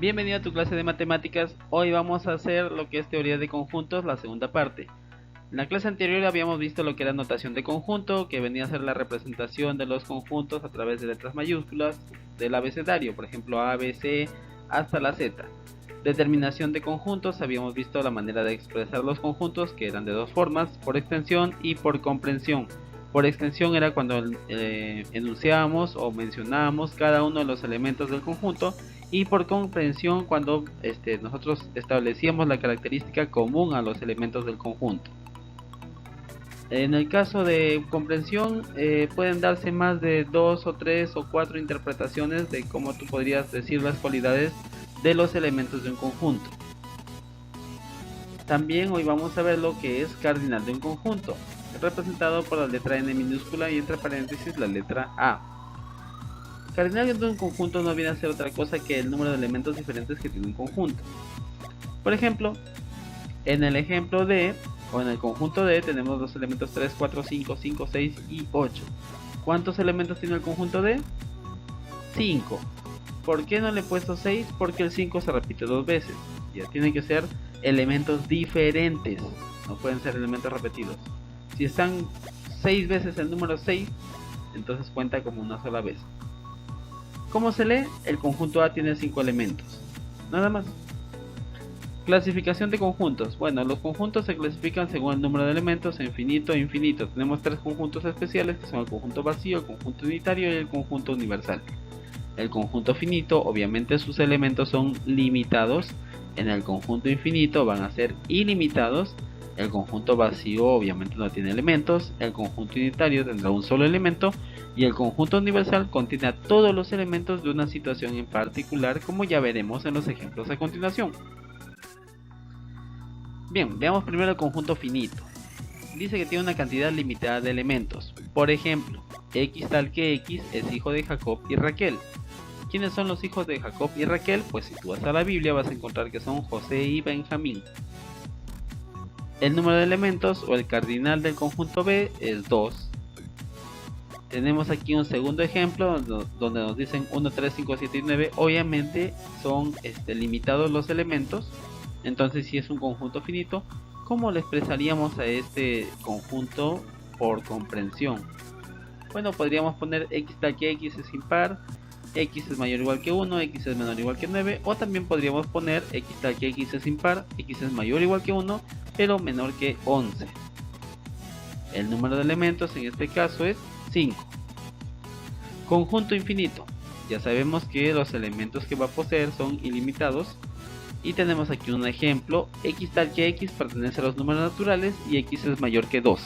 Bienvenido a tu clase de matemáticas. Hoy vamos a hacer lo que es teoría de conjuntos, la segunda parte. En la clase anterior habíamos visto lo que era notación de conjunto, que venía a ser la representación de los conjuntos a través de letras mayúsculas del abecedario, por ejemplo A, B, C hasta la Z. Determinación de conjuntos, habíamos visto la manera de expresar los conjuntos, que eran de dos formas, por extensión y por comprensión. Por extensión era cuando enunciábamos o mencionábamos cada uno de los elementos del conjunto, y por comprensión cuando nosotros establecíamos la característica común a los elementos del conjunto. En el caso de comprensión pueden darse más de 2 o 3 o 4 interpretaciones de cómo tú podrías decir las cualidades de los elementos de un conjunto. También hoy vamos a ver lo que es cardinal de un conjunto, representado por la letra N minúscula y entre paréntesis la letra A. Cardinal de un conjunto no viene a ser otra cosa que el número de elementos diferentes que tiene un conjunto. Por ejemplo, en el ejemplo D o en el conjunto D tenemos los elementos 3, 4, 5, 5, 6 y 8. ¿Cuántos elementos tiene el conjunto D? 5. ¿Por qué no le he puesto 6? Porque el 5 se repite dos veces. Ya tienen que ser elementos diferentes, no pueden ser elementos repetidos. Si están 6 veces el número 6, entonces cuenta como una sola vez. ¿Cómo se lee? El conjunto A tiene 5 elementos, nada más. Clasificación de conjuntos. Bueno, los conjuntos se clasifican según el número de elementos, infinito e infinito. Tenemos 3 conjuntos especiales que son el conjunto vacío, el conjunto unitario y el conjunto universal. El conjunto finito, obviamente sus elementos son limitados. En el conjunto infinito van a ser ilimitados. El conjunto vacío obviamente no tiene elementos. El conjunto unitario tendrá un solo elemento. Y el conjunto universal contiene a todos los elementos de una situación en particular, como ya veremos en los ejemplos a continuación. Bien, veamos primero el conjunto finito. Dice que tiene una cantidad limitada de elementos. Por ejemplo, x tal que x es hijo de Jacob y Raquel. ¿Quiénes son los hijos de Jacob y Raquel? Pues si tú vas a la Biblia vas a encontrar que son José y Benjamín. El número de elementos o el cardinal del conjunto B es 2. Tenemos aquí un segundo ejemplo donde nos dicen 1, 3, 5, 7 y 9. Obviamente son limitados los elementos. Entonces si es un conjunto finito, ¿cómo le expresaríamos a este conjunto por comprensión? Bueno, podríamos poner x tal que x es impar, x es mayor o igual que 1, x es menor o igual que 9. O también podríamos poner x tal que x es impar, x es mayor o igual que 1, pero menor que 11. El número de elementos en este caso es 5. Conjunto infinito. Ya sabemos que los elementos que va a poseer son ilimitados. Y tenemos aquí un ejemplo. X tal que x pertenece a los números naturales y x es mayor que 2.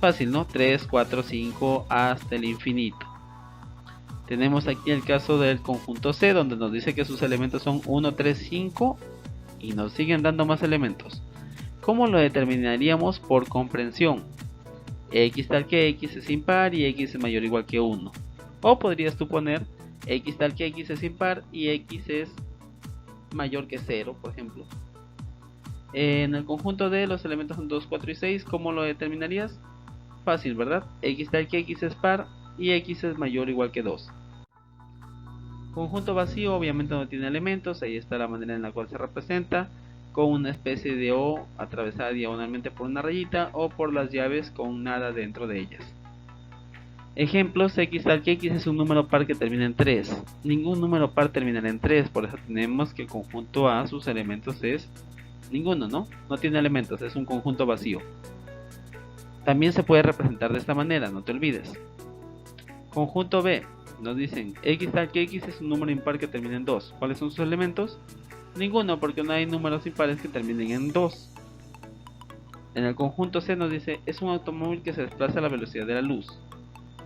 Fácil, ¿no? 3, 4, 5 hasta el infinito. Tenemos aquí el caso del conjunto C, donde nos dice que sus elementos son 1, 3, 5 y nos siguen dando más elementos. ¿Cómo lo determinaríamos por comprensión? X tal que x es impar y x es mayor o igual que 1. O podrías tú poner x tal que x es impar y x es mayor que 0, por ejemplo. En el conjunto D los elementos son 2, 4 y 6. ¿Cómo lo determinarías? Fácil, ¿verdad? X tal que x es par y x es mayor o igual que 2. Conjunto vacío obviamente no tiene elementos. Ahí está la manera en la cual se representa, con una especie de O atravesada diagonalmente por una rayita, o por las llaves con nada dentro de ellas. Ejemplos: x tal que x es un número par que termina en 3. Ningún número par terminará en 3, por eso tenemos que el conjunto A, sus elementos es ninguno, ¿no? No tiene elementos, es un conjunto vacío. También se puede representar de esta manera, no te olvides. Conjunto B, nos dicen x tal que x es un número impar que termina en 2. ¿Cuáles son sus elementos? Ninguno, porque no hay números impares que terminen en 2. En el conjunto C nos dice es un automóvil que se desplaza a la velocidad de la luz.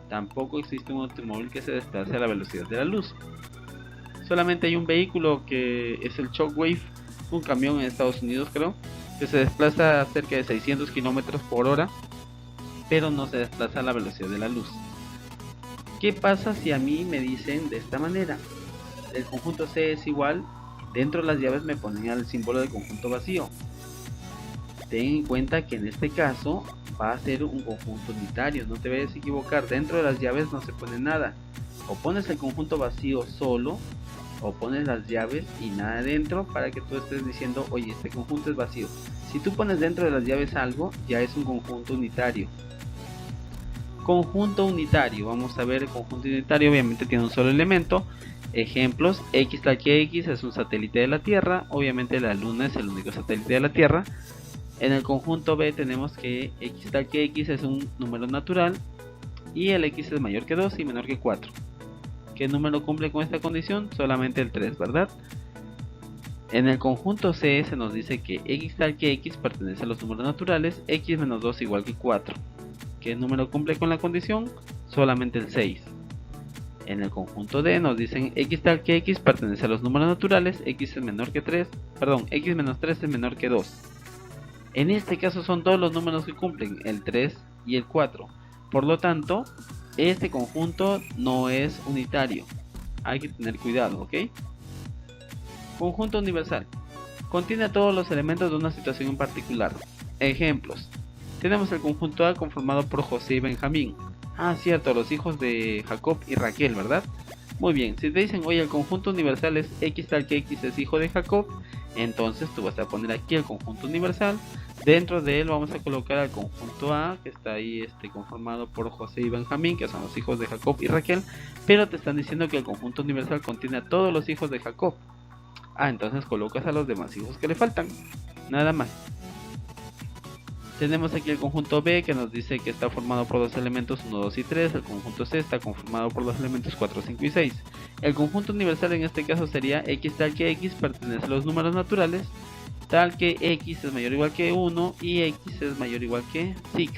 Tampoco existe un automóvil que se desplace a la velocidad de la luz. Solamente hay un vehículo que es el Shockwave, un camión en Estados Unidos creo, que se desplaza a cerca de 600 km por hora, pero no se desplaza a la velocidad de la luz. ¿Qué pasa si a mí me dicen de esta manera? El conjunto C es igual, dentro de las llaves me ponen el símbolo del conjunto vacío. Ten en cuenta que en este caso va a ser un conjunto unitario, no te vayas a equivocar. Dentro de las llaves no se pone nada. O pones el conjunto vacío solo, o pones las llaves y nada dentro para que tú estés diciendo, oye, este conjunto es vacío. Si tú pones dentro de las llaves algo, ya es un conjunto unitario. Conjunto unitario, vamos a ver el conjunto unitario, obviamente tiene un solo elemento. Ejemplos, x tal que x es un satélite de la Tierra, obviamente la Luna es el único satélite de la Tierra. En el conjunto B tenemos que x tal que x es un número natural y el x es mayor que 2 y menor que 4. ¿Qué número cumple con esta condición? Solamente el 3, ¿verdad? En el conjunto C se nos dice que x tal que x pertenece a los números naturales, x menos 2 igual que 4. ¿Qué número cumple con la condición? Solamente el 6. En el conjunto D nos dicen x tal que x pertenece a los números naturales, x es menor que 3, perdón, x menos 3 es menor que 2. En este caso son todos los números que cumplen, el 3 y el 4. Por lo tanto, este conjunto no es unitario. Hay que tener cuidado, ¿ok? Conjunto universal. Contiene a todos los elementos de una situación en particular. Ejemplos. Tenemos el conjunto A conformado por José y Benjamín. Ah, cierto, los hijos de Jacob y Raquel, ¿verdad? Muy bien, si te dicen, oye, el conjunto universal es x tal que x es hijo de Jacob, entonces tú vas a poner aquí el conjunto universal. Dentro de él vamos a colocar al conjunto A, que está ahí conformado por José y Benjamín, que son los hijos de Jacob y Raquel, pero te están diciendo que el conjunto universal contiene a todos los hijos de Jacob. Ah, entonces colocas a los demás hijos que le faltan, nada más. Tenemos aquí el conjunto B, que nos dice que está formado por dos elementos 1, 2 y 3. El conjunto C está conformado por los elementos 4, 5 y 6. El conjunto universal en este caso sería x tal que x pertenece a los números naturales, tal que x es mayor o igual que 1 y x es mayor o igual que 6.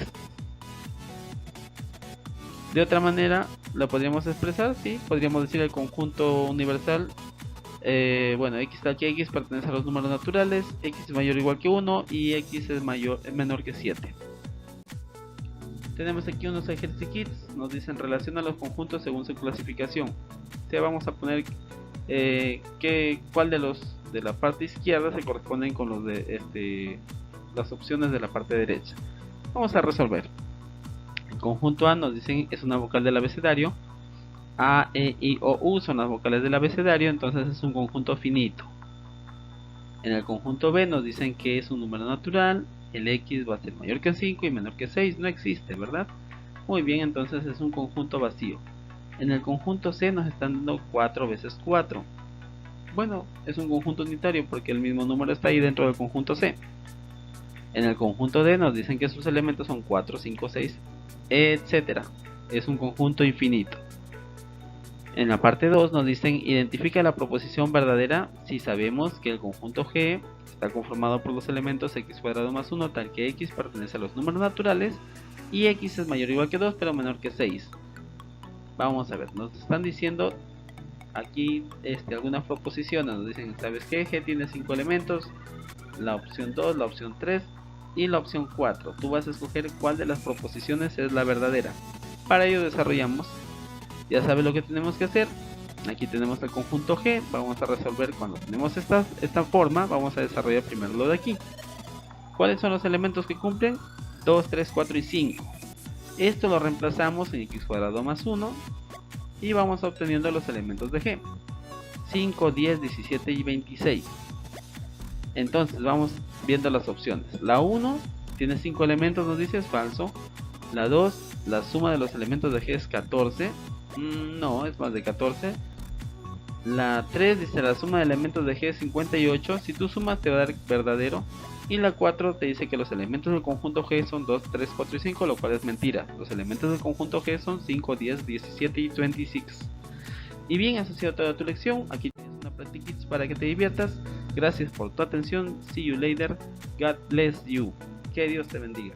De otra manera lo podríamos expresar, ¿sí? Podríamos decir el conjunto universal, bueno, x tal que x pertenece a los números naturales, x es mayor o igual que 1 y x es menor que 7. Tenemos aquí unos ejercicios, nos dicen relaciona los conjuntos según su clasificación. O sea, vamos a poner cuál de la parte izquierda se corresponden con los de las opciones de la parte derecha. Vamos a resolver. El conjunto A nos dicen es una vocal del abecedario. A, E, I, O, U son las vocales del abecedario, entonces es un conjunto finito. En el conjunto B nos dicen que es un número natural, el X va a ser mayor que 5 y menor que 6, no existe, ¿verdad? Muy bien, entonces es un conjunto vacío. En el conjunto C nos están dando 4 veces 4. Bueno, es un conjunto unitario porque el mismo número está ahí dentro del conjunto C. En el conjunto D nos dicen que sus elementos son 4, 5, 6, etc. Es un conjunto infinito. En la parte 2 nos dicen identifica la proposición verdadera si sabemos que el conjunto G está conformado por los elementos x cuadrado más 1 tal que x pertenece a los números naturales y x es mayor o igual que 2 pero menor que 6. Vamos a ver, nos están diciendo aquí algunas proposiciones, nos dicen, ¿sabes qué? G tiene 5 elementos, la opción 2, la opción 3 y la opción 4. Tú vas a escoger cuál de las proposiciones es la verdadera. Para ello desarrollamos. Ya sabes lo que tenemos que hacer. Aquí tenemos el conjunto G. Vamos a resolver cuando tenemos esta forma. Vamos a desarrollar primero lo de aquí. ¿Cuáles son los elementos que cumplen? 2, 3, 4 y 5. Esto lo reemplazamos en x cuadrado más 1 y vamos obteniendo los elementos de G. 5, 10, 17 y 26. Entonces vamos viendo las opciones. La 1 tiene 5 elementos, nos dice, es falso. La 2, la suma de los elementos de G es 14. No, es más de 14. La 3 dice la suma de elementos de G es 58. Si tú sumas te va a dar verdadero. Y la 4 te dice que los elementos del conjunto G son 2, 3, 4 y 5, lo cual es mentira. Los elementos del conjunto G son 5, 10, 17 y 26. Y bien, esa ha sido toda tu lección. Aquí tienes una practice para que te diviertas. Gracias por tu atención. See you later. God bless you. Que Dios te bendiga.